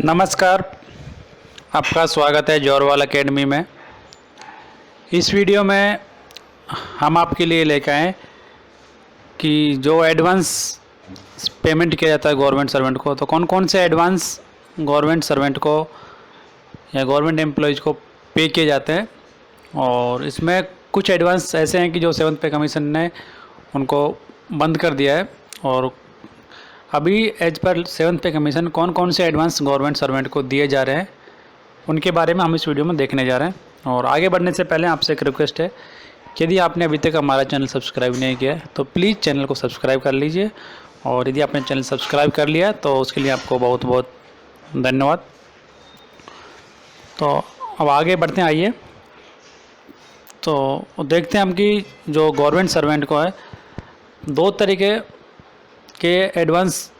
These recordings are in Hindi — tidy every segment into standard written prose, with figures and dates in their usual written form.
नमस्कार, आपका स्वागत है जौरवाल एकेडमी में। इस वीडियो में हम आपके लिए लेकर आए कि जो एडवांस पेमेंट किया जाता है गवर्नमेंट सर्वेंट को, तो कौन कौन से एडवांस गवर्नमेंट सर्वेंट को या गवर्नमेंट एम्प्लॉयज़ को पे किए जाते हैं। और इसमें कुछ एडवांस ऐसे हैं कि जो 7th पे कमीशन ने उनको बंद कर दिया है, और अभी एज पर 7th पे कमीशन कौन कौन से एडवांस गवर्नमेंट सर्वेंट को दिए जा रहे हैं उनके बारे में हम इस वीडियो में देखने जा रहे हैं। और आगे बढ़ने से पहले आपसे एक रिक्वेस्ट है कि यदि आपने अभी तक हमारा चैनल सब्सक्राइब नहीं किया है तो प्लीज़ चैनल को सब्सक्राइब कर लीजिए, और यदि आपने चैनल सब्सक्राइब कर लिया तो उसके लिए आपको बहुत बहुत धन्यवाद। तो अब आगे बढ़ते हैं, आइए तो देखते हैं हम कि जो गवर्नमेंट सर्वेंट को है दो तरीके के एडवांस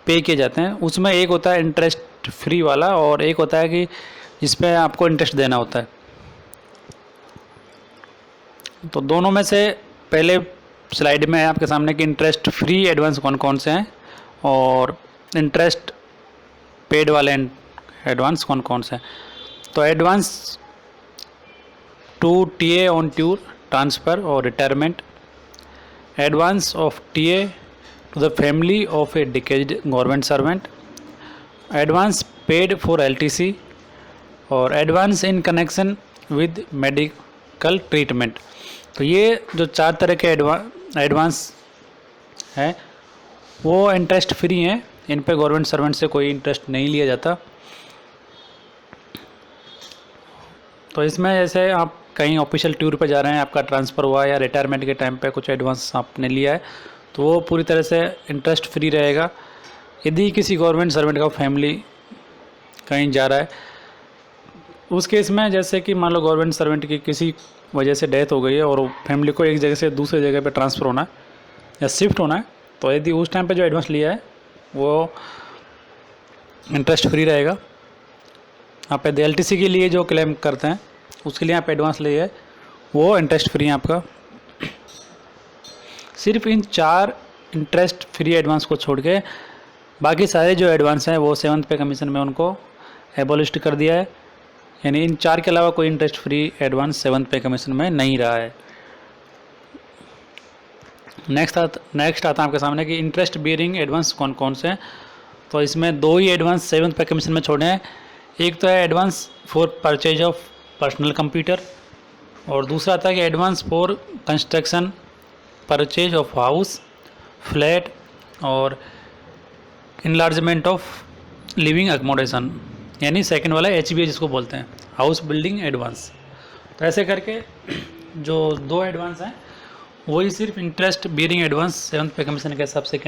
पे किए जाते हैं। उसमें एक होता है इंटरेस्ट फ्री वाला, और एक होता है कि जिसमें आपको इंटरेस्ट देना होता है। तो दोनों में से पहले स्लाइड में है आपके सामने कि इंटरेस्ट फ्री एडवांस कौन कौन से हैं और इंटरेस्ट पेड वाले एडवांस कौन कौन से हैं। तो advance to TA on tour transfer और retirement, advance of TA to the family of a decaged government servant, advance paid for LTC, और advance in connection with medical treatment। तो ये जो चार तरह के एडवांस हैं वो इंटरेस्ट फ्री हैं, इन पे गवर्नमेंट सर्वेंट से कोई इंटरेस्ट नहीं लिया जाता। तो इसमें जैसे आप कहीं ऑफिशियल टूर पे जा रहे हैं, आपका ट्रांसफ़र हुआ या रिटायरमेंट के टाइम पे कुछ एडवांस आपने लिया है तो वो पूरी तरह से इंटरेस्ट फ्री रहेगा। यदि किसी गवर्नमेंट सर्वेंट का फैमिली कहीं जा रहा है उस केस में, जैसे कि मान लो गवर्नमेंट सर्वेंट की किसी वजह से डेथ हो गई है और फैमिली को एक जगह से दूसरे जगह पे ट्रांसफ़र होना है या शिफ्ट होना है, तो यदि उस टाइम पे जो एडवांस लिया है वो इंटरेस्ट फ्री रहेगा। आप यदि LTC के लिए जो क्लेम करते हैं उसके लिए आप एडवांस लिए है वो इंटरेस्ट फ्री है आपका। सिर्फ इन 4 इंटरेस्ट फ्री एडवांस को छोड़ के बाकी सारे जो एडवांस हैं वो 7th पे कमीशन में उनको एबोलिस्ट कर दिया है, यानी इन 4 के अलावा कोई इंटरेस्ट फ्री एडवांस 7th पे कमीशन में नहीं रहा है। नेक्स्ट आता है आपके सामने कि इंटरेस्ट बियरिंग एडवांस कौन कौन से हैं। तो इसमें 2 ही एडवांस 7th पे कमीशन में छोड़े हैं। एक तो है advance for purchase of personal computer, और दूसरा आता है कि advance for construction purchase of house flat और इनलार्जमेंट ऑफ लिविंग अकोमोडेशन, यानी सेकंड वाला HBA जिसको बोलते हैं, हाउस बिल्डिंग एडवांस। तो ऐसे करके जो 2 एडवांस हैं वही सिर्फ इंटरेस्ट बियरिंग एडवांस 7th पे कमीशन के हिसाब से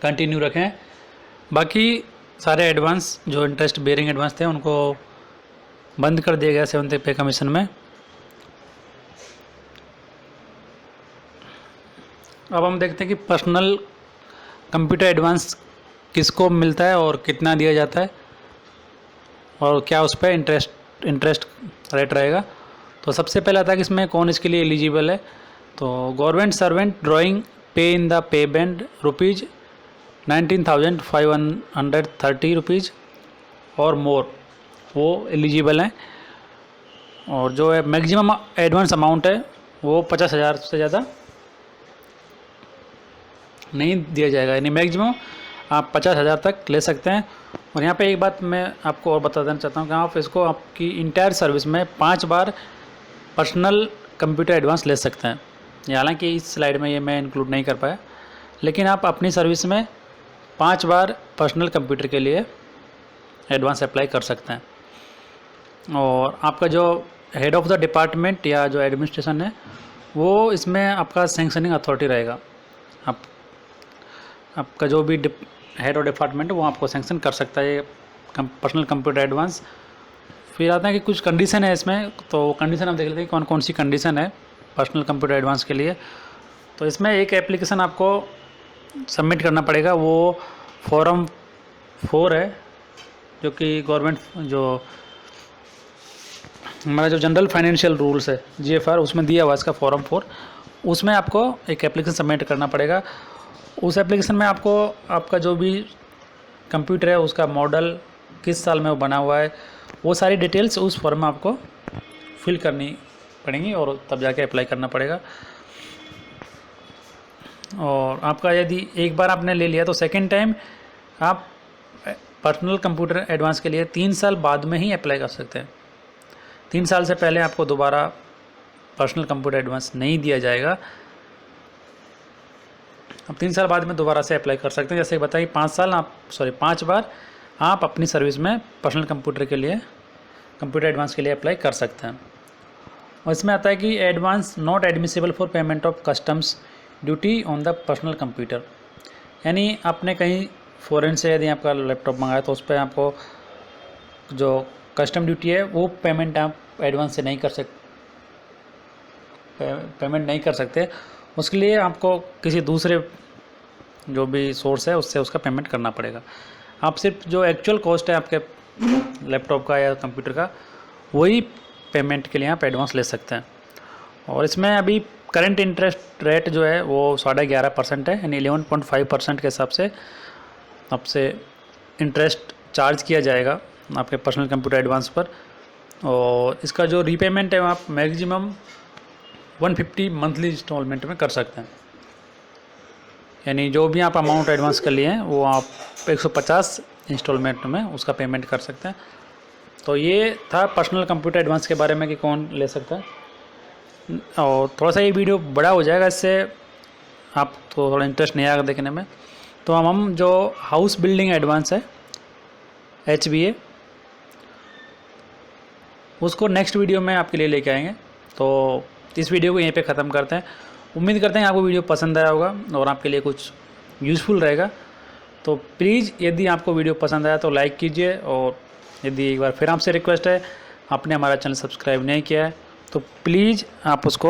कंटिन्यू रखें। बाकी सारे एडवांस जो इंटरेस्ट बियरिंग एडवांस थे उनको बंद कर दिया गया 7th पे कमीशन में। अब हम देखते हैं कि पर्सनल कंप्यूटर एडवांस किसको मिलता है और कितना दिया जाता है और क्या उस पर इंटरेस्ट रेट रहेगा। तो सबसे पहले आता है कि इसमें कौन इसके लिए एलिजिबल है। तो गवर्नमेंट सर्वेंट ड्राइंग पे in the pay band rupees 19,530 rupees और मोर वो एलिजिबल हैं, और जो है मैक्सिमम एडवांस अमाउंट है वो 50,000 से ज़्यादा नहीं दिया जाएगा, यानी मैक्सिमम आप 50,000 तक ले सकते हैं। और यहाँ पे एक बात मैं आपको और बता देना चाहता हूँ कि आप इसको आपकी इंटायर सर्विस में 5 बार पर्सनल कंप्यूटर एडवांस ले सकते हैं। हालांकि इस स्लाइड में ये मैं इंक्लूड नहीं कर पाया, लेकिन आप अपनी सर्विस में 5 बार पर्सनल कंप्यूटर के लिए एडवांस अप्लाई कर सकते हैं। और आपका जो हेड ऑफ़ द डिपार्टमेंट या जो एडमिनिस्ट्रेशन है वो इसमें आपका सेंक्शनिंग अथॉरिटी रहेगा। आपका जो भी हेड ऑफ डिपार्टमेंट है वो आपको सेंक्शन कर सकता है पर्सनल कंप्यूटर एडवांस। फिर आता है कि कुछ कंडीशन है इसमें, तो कंडीशन हम देख लेते हैं कौन कौन सी कंडीशन है पर्सनल कंप्यूटर एडवांस के लिए। तो इसमें एक एप्लीकेशन आपको सबमिट करना पड़ेगा, वो फॉर्म 4 है, जो कि गवर्नमेंट जो हमारा जो जनरल फाइनेंशियल रूल्स है GFR उसमें दिया हुआ इसका फॉर्म 4, उसमें आपको एक एप्लीकेशन सबमिट करना पड़ेगा। उस एप्लीकेशन में आपको आपका जो भी कंप्यूटर है उसका मॉडल किस साल में वो बना हुआ है, वो सारी डिटेल्स उस फॉर्म में आपको फिल करनी पड़ेंगी और तब जाके अप्लाई करना पड़ेगा। और आपका यदि एक बार आपने ले लिया तो सेकेंड टाइम आप पर्सनल कंप्यूटर एडवांस के लिए 3 साल बाद में ही अप्लाई कर सकते हैं। 3 साल से पहले आपको दोबारा पर्सनल कंप्यूटर एडवांस नहीं दिया जाएगा। अब 3 साल बाद में दोबारा से अप्लाई कर सकते हैं। जैसे बताइए 5 बार आप अपनी सर्विस में पर्सनल कंप्यूटर के लिए कंप्यूटर एडवांस के लिए अप्लाई कर सकते हैं। और इसमें आता है कि advance not admissible for payment of customs duty on the personal computer, यानी आपने कहीं फॉरेन से यदि आपका लैपटॉप मंगाया तो उस पर आपको जो कस्टम ड्यूटी है वो पेमेंट आप एडवांस से नहीं कर सकते। उसके लिए आपको किसी दूसरे जो भी सोर्स है उससे उसका पेमेंट करना पड़ेगा। आप सिर्फ जो एक्चुअल कॉस्ट है आपके लैपटॉप का या कंप्यूटर का वही पेमेंट के लिए आप एडवांस ले सकते हैं। और इसमें अभी करंट इंटरेस्ट रेट जो है वो 11.5% है, यानी 11.5% के हिसाब से आपसे इंटरेस्ट चार्ज किया जाएगा आपके पर्सनल कंप्यूटर एडवांस पर। और इसका जो रीपेमेंट है आप मैक्सिमम 150 मंथली इंस्टॉलमेंट में कर सकते हैं, यानी जो भी आप अमाउंट एडवांस कर लिए हैं वो आप 150 इंस्टॉलमेंट में उसका पेमेंट कर सकते हैं। तो ये था पर्सनल कंप्यूटर एडवांस के बारे में कि कौन ले सकता है। और थोड़ा सा ये वीडियो बड़ा हो जाएगा, इससे आपको थोड़ा इंटरेस्ट नहीं आएगा देखने में। तो हम जो हाउस बिल्डिंग एडवांस है HBA उसको नेक्स्ट वीडियो में आपके लिए लेके आएंगे। तो इस वीडियो को यहीं पे ख़त्म करते हैं। उम्मीद करते हैं आपको वीडियो पसंद आया होगा और आपके लिए कुछ यूज़फुल रहेगा। तो प्लीज़ यदि आपको वीडियो पसंद आया तो लाइक कीजिए, और यदि एक बार फिर आपसे रिक्वेस्ट है आपने हमारा चैनल सब्सक्राइब नहीं किया है तो प्लीज़ आप उसको